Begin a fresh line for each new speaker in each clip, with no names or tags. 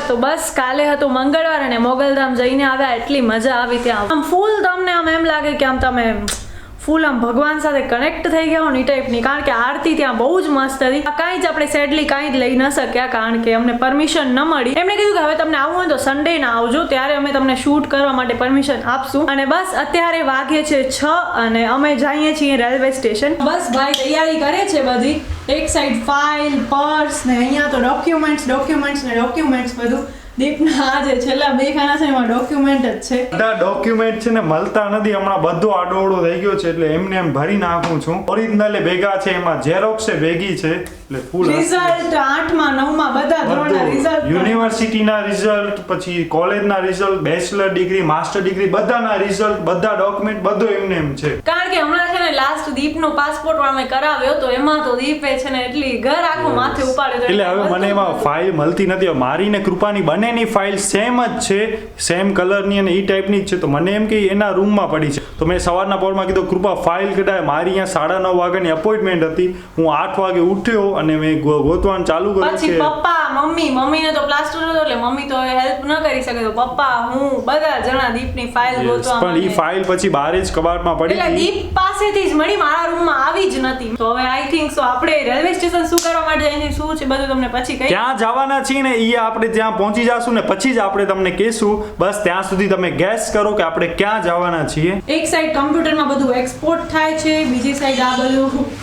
તો બસ કાલે હતો મંગળવાર અને મોગલધામ જઈને આવ્યા, એટલી મજા આવી ત્યાં. આમ ફૂલ તમને આમ એમ લાગે કે આમ તમે ફૂલ આમ ભગવાન સાથે કનેક્ટ થઈ ગયા હો ને એ ટાઈપની, કારણ કે આરતી ત્યાં બહુ જ મસ્ત હતી. કાંઈ જ આપણે સેડલી કાંઈ જ લઈ ન શક્યા કારણ કે અમને પરમિશન ન મળી. એમણે કીધું કે હવે તમને આવવું હોય તો સન્ડે ના આવજો, ત્યારે અમે તમને શૂટ કરવા માટે પરમિશન આપશું. અને બસ અત્યારે વાગે છે 6 અને અમે જઈએ છીએ રેલવે સ્ટેશન. બસ ભાઈ તૈયારી કરે છે બધી, એક સાઈડ ફાઇલ, પર્સ ને અહીંયા તો ડોક્યુમેન્ટ્સ બધું. દીપના આજે છેલ્લા 2 ખાના છે એમાં ડોક્યુમેન્ટ જ છે.
બધા ડોક્યુમેન્ટ છે ને મળતા નથી હમણાં, બધો આડોઅડો થઈ ગયો છે એટલે એમને એમ ભરી નાખું છું. ઓરિજિનલ ભેગા છે, એમાં ઝેરોક્સ ભેગી છે એટલે ફૂલ
રિઝલ્ટ 8માં 9માં બધા ધોરણના રિઝલ્ટ,
યુનિવર્સિટીના રિઝલ્ટ, પછી કોલેજના result, bachelor degree, master degree બધાના રિઝલ્ટ, બધા ડોક્યુમેન્ટ બધું એમને એમ છે.
કારણ કે હમણાં છે ને લાસ્ટ દીપનો પાસપોર્ટ અમે કરાવ્યો તો એમાં તો દીપે છે ને એટલી ઘર આખું માથે ઉપાડ્યો
એટલે હવે મને એમાં ફાઇલ મળતી નથી. મારી ને કૃપાની બંનેની ફાઇલ સેમ જ છે, સેમ કલરની અને એ ટાઈપની જ છે. તો મને એમ કે એના રૂમમાં પડી છે. તો મેં સવારના પોરમાં કીધું કૃપા ફાઇલ કઢાય. મારી અહીંયા 9:30 વાગ્યાની અપોઇન્ટમેન્ટ હતી, હું 8 વાગે ઉઠ્યો અને મેં ગોતવાનું ચાલુ કર્યું.
પછી પપ્પા મમ્મીને તો પ્લાસ્ટર હતો એટલે મમ્મી તો હેલ્પ ન કરી શકે, તો પપ્પા હું બધા જણા દીપની ફાઇલ ગોતવા
પણ એ ફાઇલ પછી બહાર જ કબાટમાં પડી.
એટલે દીપ પાસેથી જ મળી, મારા રૂમમાં આવી જ નથી. તો હવે આઈ થિંક સો આપણે રેલવે સ્ટેશન શું કરવા માટે જઈને શું છે બધું તમને પછી કહી.
ક્યાં જવાના છીએ ને એ આપણે ત્યાં પહોંચી જશું ને પછી જ આપણે તમને કહેશું. બસ ત્યાં સુધી તમે ગેસ કરો કે આપણે ક્યાં જવાના છીએ. એક
સાઈડ કમ્પ્યુટરમાં બધું એક્સપોર્ટ થાય છે, બીજી સાઈડ આ બધું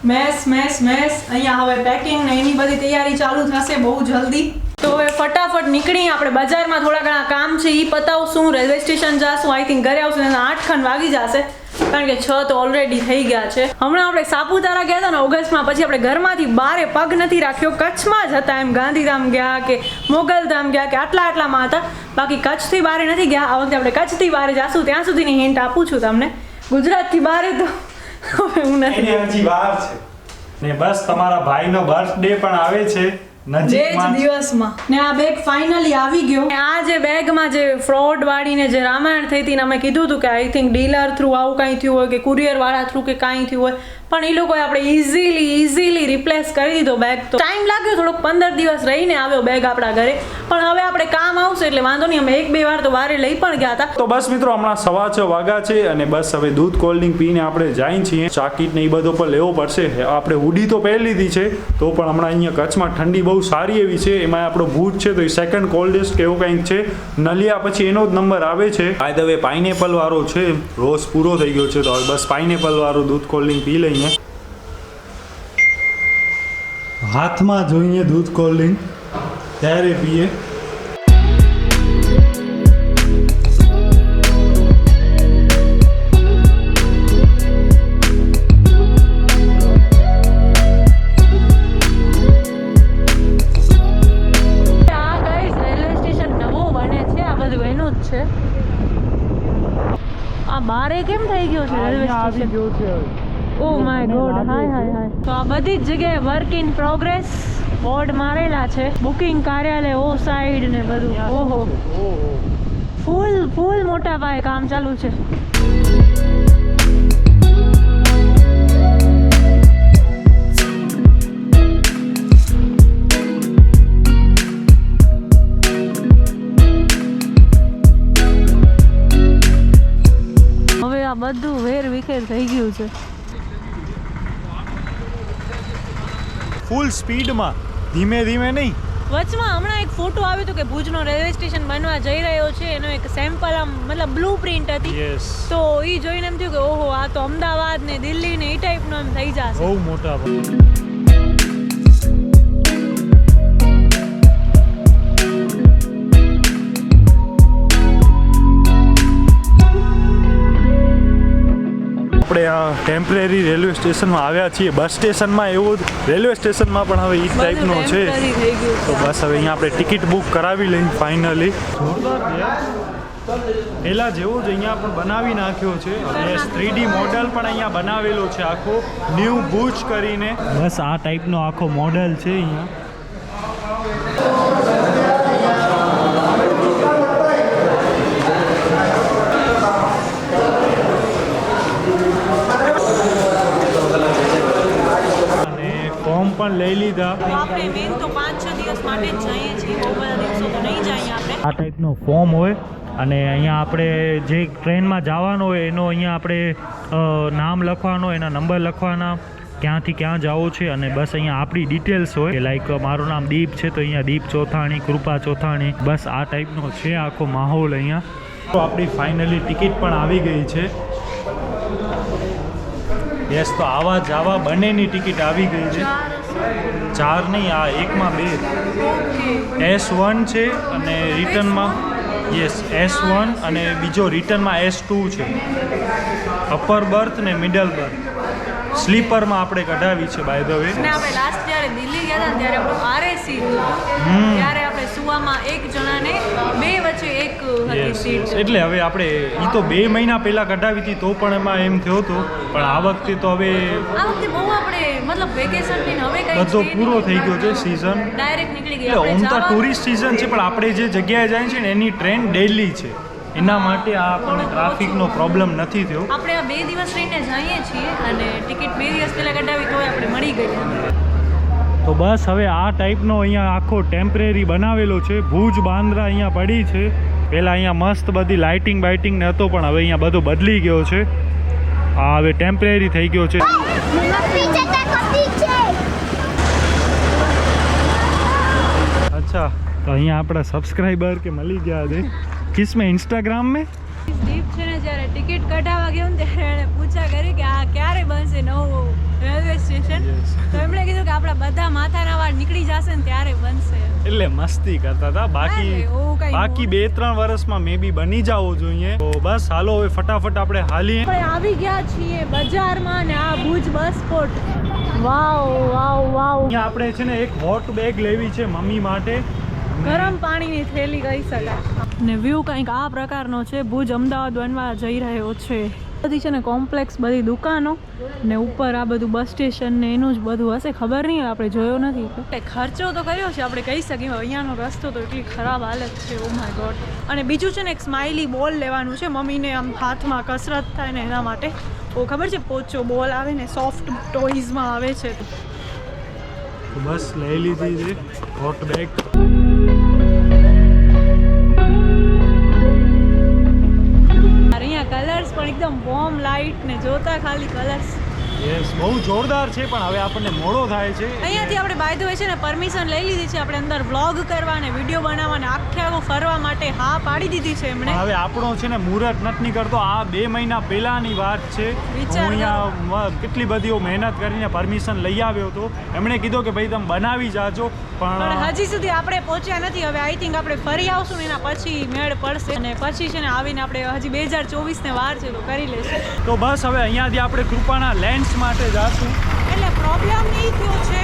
મેસ અહીંયા હવે પેકિંગ ને એની બધી તૈયારી ચાલુ થશે બહુ જલ્દી. તો હવે ફટાફટ નીકળી આપણે બજારમાં થોડા ઘણા કામ છે એ પતાવશું, રેલવે સ્ટેશન જાશું. આઈ થિંક ઘરે આવશું 8 ખન વાગી જશે કારણ કે 6 તો ઓલરેડી થઈ ગયા છે. હમણાં આપણે સાપુતારા ગયા હતા ને ઓગસ્ટમાં, પછી આપણે ઘરમાંથી બારે પગ નથી રાખ્યો. કચ્છમાં જ હતા એમ, ગાંધીધામ ગયા કે મોગલધામ ગયા કે આટલામાં હતા, બાકી કચ્છથી બારે નથી ગયા. આ વખતે આપણે કચ્છથી બારે જાશું, ત્યાં સુધીની હિન્ટ આપું છું તમને. ગુજરાતથી બારે તો હવે હું નથી.
હજી વાર છે ને બસ તમારા ભાઈનો બર્થડે પણ આવે છે નજીકમાં
દિવસમાં ને આ બેગ ફાઇનલી આવી ગયો. આ જે બેગમાં જે ફ્રોડ વાળીને જે રામાયણ થઈ હતી ને અમે કીધું હતું કે આઈ થિંક ડીલર થ્રુ આવું કંઈ થયું હોય કે કુરિયર વાળા થ્રુ કે કાંઈ થયું હોય, પણ એ લોકોએ આપણે ઇઝીલી રિપ્લેસ કરી દીધો બેગ. તો ટાઈમ લાગ્યો થોડોક, 15 દિવસ રહીને આવ્યો બેગ આપણા ઘરે, પણ હવે આપણે કામ આવશે એટલે વાંધો નહીં. અમે 1-2 વાર તો વારે લઈ પણ ગયા હતા.
તો બસ મિત્રો હમણાં 6:15 વાગ્યા છે અને બસ હવે દૂધ કોલ્ડ ડ્રિંક પીને આપણે જઈએ છીએ. જાકીટ ને એ બધો પણ લેવો પડશે. આપણે હુડી તો પહેરી લીધી છે, તો પણ હમણાં અહીંયા કચ્છમાં ઠંડી બહુ સારી એવી છે. એમાં આપણો ભૂત છે તો એ સેકન્ડ કોલ્ડેસ્ટ કે એવું કંઈક છે. નલિયા પછી એનો જ નંબર આવે છે. બાય ધ વે પાઇનેપલ વાળો છે, રોજ પૂરો થઈ ગયો છે તો હવે બસ પાઇનેપલ વાળું દૂધ કોલ્ડ ડ્રિંક પી લઈએ. હાથમાં જોઈએ દૂધ કોલ્ડ ડ્રિંક ત્યારે પીએ.
બારે કેમ થઈ ગયો છે railway station? Oh my god, hi. તો આ બધી જ જગ્યાએ વર્ક ઇન પ્રોગ્રેસ બોર્ડ મારેલા છે. બુકિંગ કાર્યાલય ઓ સાઈડ ને બધું. ઓહો, ફૂલ મોટા પાયે કામ ચાલુ છે. બધું વેર વિખેર થઈ ગયું છે.
ફૂલ સ્પીડમાં, ધીમે નહીં.
વચમાં હમણાં એક ફોટો આવ્યો હતો કે ભુજનો રેલવે સ્ટેશન બનવા જઈ રહ્યો છે, એનો એક સેમ્પલ આમ મતલબ બ્લુ પ્રિન્ટ હતી. તો એ જોઈને એમ થયું કે ઓહો આ તો અમદાવાદ ને દિલ્હી ને એ ટાઈપનો એમ થઈ જશે.
બહુ મોટા. આપણે આ ટેમ્પરરી રેલવે સ્ટેશનમાં આવ્યા છીએ. બસ સ્ટેશનમાં એવું જ રેલવે સ્ટેશનમાં પણ હવે એ ટાઈપનો છે. તો બસ હવે અહીંયા આપણે ટિકિટ બુક કરાવી લઈને ફાઇનલી. પહેલાં જેવો જ અહીંયા પણ બનાવી નાખ્યો છે અને 3D મોડલ પણ અહીંયા બનાવેલો છે આખો, ન્યૂ ભુજ કરીને. બસ આ ટાઈપનો આખો મોડલ છે અહીંયા. ફોર્મ પણ લઈ લીધા.
આપણે મેન તો 5-6 દિવસ દિવસ માટે જ જઈએ છીએ, બહુ બધા દિવસો તો નહીં જઈએ આપણે.
આ ટાઈપનો ફોર્મ હોય અને અહીંયા આપણે જે ટ્રેનમાં જવાનું હોય એનો અહીંયા આપણે નામ લખવાનો, એના નંબર લખવાના, ક્યાંથી ક્યાં જવું છે, અને બસ અહીંયા આપણી ડિટેલ્સ હોય. લાઈક મારું નામ દીપ છે તો અહીંયા દીપ ચોથાણી, કૃપા ચોથાણી, બસ આ ટાઈપનો છે આખો માહોલ અહીંયા.
તો આપણી ફાઇનલી ટિકિટ પણ આવી ગઈ છે. યસ, તો આવા જવા બંનેની ટિકિટ આવી ગઈ છે. 4 નહીં, આ એકમાં 2. S1 છે અને રિટર્નમાં યસ S1 અને બીજો રિટર્નમાં S2 છે. અપર બર્થ ને મિડલ બર્થ. સ્લીપરમાં આપણે કઢાવી છે બાય ધ વે.
અને આપણે લાસ્ટ જ્યારે દિલ્હી ગયા હતા ને ત્યારે આપણું RAC ત્યારે આપણે સુવામાં એક જણાને 2 વચ્ચે એક હતી સીટ.
એટલે હવે આપણે એ તો 2 મહિના પહેલા કઢાવી હતી તો પણ એમાં એમ થયો હતો, પણ આ વખતે તો હવે
આ વખતે બહુ આપણે મતલબ વેકેશન થી હવે કઈ
બધો પૂરો થઈ ગયો છે સીઝન.
ડાયરેક્ટ નીકળી
એટલે
ગયા.
ઓમ તો ટુરિસ્ટ સીઝન છે પણ આપણે જે જગ્યાએ જાય છે ને એની ટ્રેન ડેલી છે, એના માટે આ આપણને ટ્રાફિકનો પ્રોબ્લેમ નથી થયો.
આપણે આ 2 દિવસ રહીને જઈએ છીએ અને ટિકિટ 2 દિવસ પહેલા કઢાવી તોય આપણે મળી ગઈ.
તો બસ હવે આ ટાઈપનો અહીંયા આખો ટેમ્પરેરી બનાવેલો છે. ભુજ બાંદ્રા અહીંયા પડી છે. પહેલાં અહીંયા મસ્ત બધી લાઇટિંગ બાઇટિંગ ને હતો, પણ હવે અહીંયા બધું બદલી ગયો છે. આ હવે ટેમ્પરેરી થઈ ગયો છે. અચ્છા, તો અહીંયા આપણા સબસ્ક્રાઈબર કે મળી ગયા છે. કિસમે ઇન્સ્ટાગ્રામ મેં
દીપ છે ને જ્યારે ટિકિટ કઢાવવા ગયો ને ત્યારે એણે પૂછા કરી કે આ ક્યારે બનશે નવું રેલવે સ્ટેશન. તો એમણે કીધું કે આપણા બધા માથાના વાળ નીકળી જશે ને ત્યારે બનશે.
એટલે મસ્તી કરતા હતા. બાકી 2-3 વર્ષમાં મે બી બની જવો જોઈએ. તો બસ હાલો હવે ફટાફટ આપણે હાલીએ.
આપણે આવી ગયા છીએ બજારમાં ને આ ભુજ બસ સ્પોટ. વાવ વાવ વાવ.
અહીંયા આપણે છે ને એક હોટ બેગ લેવી છે મમ્મી માટે.
ગરમ પાણીની થેલી કહી શકાય. ને વ્યૂ કંઈક આ પ્રકારનો છે. ભુજ અમદાવાદ બનવા જઈ રહ્યો છે. બધી છે ને કોમ્પ્લેક્સ, બધી દુકાનો ને ઉપર આ બધું બસ સ્ટેશન ને એનું જ બધું હશે, ખબર નહીં, આપણે જોયો નથી. એટલે ખર્ચો તો કર્યો છે આપણે કહી શકીએ. અહીંયાનો રસ્તો તો એટલી ખરાબ હાલત છે, ઓ માય ગોડ. અને બીજું છે ને એક સ્માઇલી બોલ લેવાનું છે મમ્મીને, આમ હાથમાં કસરત થાય ને એના માટે. ઓ ખબર છે પોચો બોલ આવે ને, સોફ્ટ ટોયઝમાં આવે છે.
તો બસ લઈ લીધી છે હોટ બેગ.
કલર્સ પણ એકદમ વોર્મ લાઇટ ને જોતા ખાલી કલર્સ.
યસ, બહુ જોરદાર છે, પણ હવે આપણને મોડો થાય છે.
અહીંયાથી આપણે બાય ધ વે છે ને પરમિશન લઈ લીધી છે. આપણે અંદર વ્લોગ કરવા ને વિડીયો બનાવવા ને આખે આખું ફરવા માટે હા પાડી દીધી છે એમણે.
હવે આપણો છે ને મુહૂર્ત નથી નીકળતો. આ 2 મહિના પહેલાની વાત છે. હું અહીંયા કેટલી બધી મહેનત કરીને પરમિશન લઈ આવ્યો હતો. એમણે કીધું કે ભાઈ તમે બનાવી જાજો,
પણ હજી સુધી આપણે પહોંચ્યા નથી. હવે આઈ થિંક આપણે ફરી આવશું ને એના પછી મેળ પડશે, અને પછી છે ને આવીને આપણે હજી 2024 ને વાર છે તો કરી લેશું.
તો બસ હવે અહીંયાથી આપણે કૃપાના લેન્સ માટે જાશું.
એટલે પ્રોબ્લેમ એ થયો છે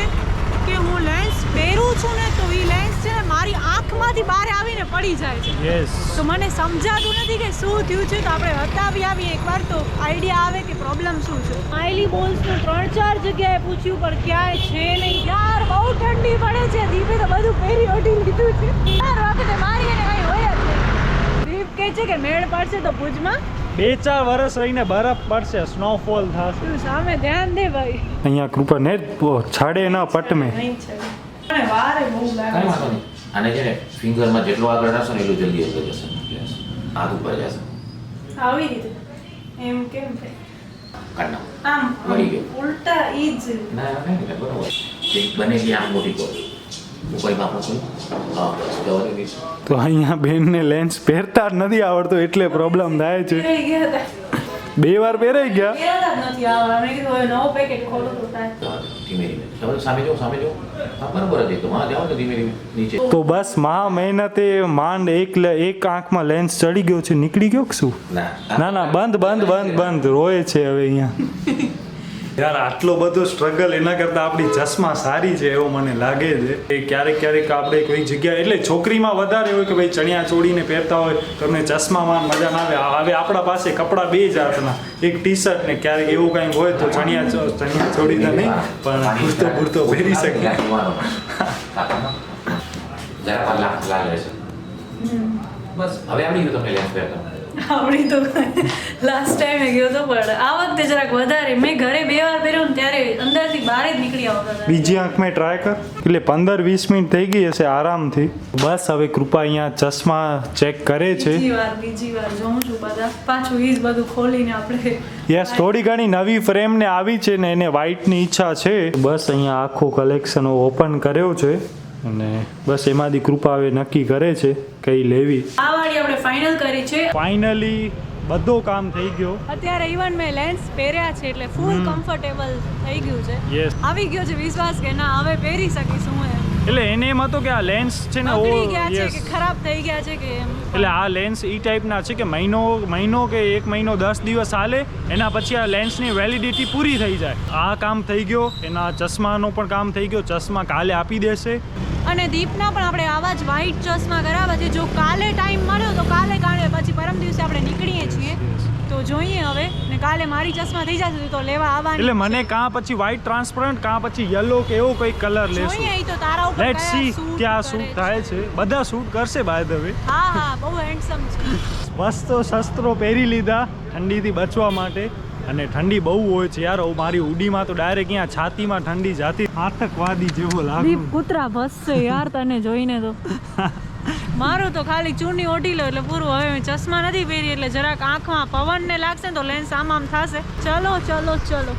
કે હું લેન્સ પહેરું છું ને તો એ લેન્સ છે ને મારી આંખમાંથી બહાર આવીને પડી જાય છે.
યસ,
તો મને સમજાતું નથી કે શું થયું છે. તો આપણે હતાવી આવીએ એકવાર તો આઈડિયા આવે કે પ્રોબ્લેમ શું છે. સ્માઇલી બોલ્સનું 3-4 જગ્યાએ પૂછ્યું પણ ક્યાંય છે નહીં. યાર બહુ ઠંડી પડે છે. દીપે તો બધું પહેરી ઓઢી લીધું છે. યાર વખતે મારી એને કંઈ હોય જ નહીં. દીપ કહે છે કે મેળ પડશે તો ભુજમાં
2-4 વર્ષ રહીને બરફ પડશે, સ્નોફોલ થશે.
તું સામે ધ્યાન દે ભાઈ.
અહીંયા કૃપા ને છાડે ના પટ મેં.
નહીં છે અને વારે બહુ લાગે
કાંઈ વાંધો નહીં. આને છે ને ફિંગરમાં જેટલો આગળ રાખશો ને એટલું જલ્દી અંદર જશે, હાથ ઉપર જશે.
આવી રીતે એમ કેમ
કાઢ નાખો.
આમ
મળી ગયો.
ઉલટા ઈ જ
ના નહીં ને, બરોબર. એક બને કે આમ મોટી કરો ઉપર બાપા કોઈ હા બસ જવાની નહીં.
તો અહીંયા બેનને લેન્સ પહેરતા જ નથી આવડતો એટલે પ્રોબ્લેમ થાય છે.
પહેરાઈ ગયા હતા.
2 વાર પહેરાઈ ગયા.
પહેરાતા જ નથી આવડતા. મેં કીધું હવે નવો પેકેટ ખોલો તો થાય.
ધીમે ધીમે તમે સામે જાઓ હા બરોબર જ એકદમ. હા જાઓ ને ધીમે ધીમે નીચે.
તો બસ મહા મહેનતે માંડ એક આંખમાં લેન્સ ચડી ગયો છે. નીકળી ગયો કે શું? ના ના, બંધ રોય છે હવે અહીંયા. યાર આટલો બધો સ્ટ્રગલ એના કરતાં આપણી ચશ્મા સારી છે એવું મને લાગે છે. એ ક્યારેક આપણે કોઈ જગ્યાએ, એટલે છોકરીમાં વધારે હોય કે ભાઈ ચણિયા ચોળીને પહેરતા હોય તો તમને ચશ્મામાં મજા ના આવે. હવે આપણા પાસે કપડાં 2 જાતના, એક ટી શર્ટ ને ક્યારેક એવું કંઈક હોય તો ચણિયા ચોળી તો નહીં પણ કુર્તો પહેરી શકીએ.
જરા લાલ રહેશે બસ. હવે આવડી ગયું તમને લેન્સ પહેરતા.
આવડી તો લાસ્ટ ટાઈમે ગયો તો પણ આ વખતે જરાક વધારે મેં ઘરે 2 વાર પહેર્યો ને ત્યારે અંદરથી બહાર જ નીકળી આવતા હતા.
બીજી આંખ મેં ટ્રાય કર એટલે 15-20 મિનિટ થઈ ગઈ હશે આરામથી. બસ હવે કૃપા અહીંયા ચશ્મા ચેક કરે છે.
બીજી વાર જોઉં છું બધા પાછું ઈ જ બધું ખોલીને આપણે
યસ, થોડી ઘણી નવી ફ્રેમ ને આવી છે ને એને વ્હાઇટની ઈચ્છા છે. બસ અહીંયા આખો કલેક્શન ઓપન કર્યો છે અને બસ એમાંથી કૃપા હવે નક્કી કરે છે કઈ લેવી.
આ વાળી આપણે ફાઇનલ કરી છે.
ફાઇનલી બધો કામ થઈ ગયો.
અત્યારે ઇવન મેં લેન્સ પહેર્યા છે એટલે ફૂલ કમ્ફર્ટેબલ થઈ ગયું છે.
યસ,
આવી ગયો છે વિશ્વાસ કે ના હવે પહેરી શકીશ હું એમ.
એટલે એને એમ હતો કે આ લેન્સ છે ને
બગડી ગયા છે
yes.
કે ખરાબ થઈ ગયા છે કે એમ.
એટલે આ લેન્સ ઈ ટાઈપના છે કે મહિનો કે 1 મહિનો 10 દિવસ હાલે એના પછી આ લેન્સની વેલિડિટી પૂરી થઈ જાય. આ કામ થઈ ગયો. એના ચશ્માનો પણ કામ થઈ ગયો. ચશ્મા કાલે આપી દેશે.
અને દીપના પણ આપણે આવા જ વ્હાઈટ ચશ્મા કરાવવા છે. જો કાલે ટાઈમ મળ્યો તો કાલે કાઢે, પછી પરમ દિવસે આપણે નીકળીએ છીએ તો જોઈએ હવે. ને કાલે મારી ચશ્મા થઈ જશે તો લેવા આવવાની
એટલે મને કાં પછી વ્હાઈટ ટ્રાન્સપરન્ટ કાં પછી યલો કે એવો કોઈ કલર લેશું.
જોઈએ ઈ તો તારા ઉપર
લેટ્સ સી ક્યાં
કરે
શૂટ
છે.
થાય છે. બધા શૂટ કરશે બાય ધ વે.
હા બહુ હેન્ડસમ છે.
વસ્ત્રો શસ્ત્રો પહેરી લીધા ઠંડીથી બચવા માટે. અને ઠંડી બહુ હોય છે યાર. મારી ઉડીમાં તો ડાયરેક્ટ અહીંયા છાતીમાં ઠંડી જાતી આતંકવાદી જેવો લાગે.
દીપ કૂતરા ભસશે યાર તને જોઈને તો. મારું તો ખાલી ચૂની ઓઢી લો એટલે પૂરું. હવે મેં ચશ્મા નથી પહેરી એટલે જરાક આંખમાં પવન ને લાગશે ને તો લેન્સ આમ થશે. ચલો ચલો ચલો.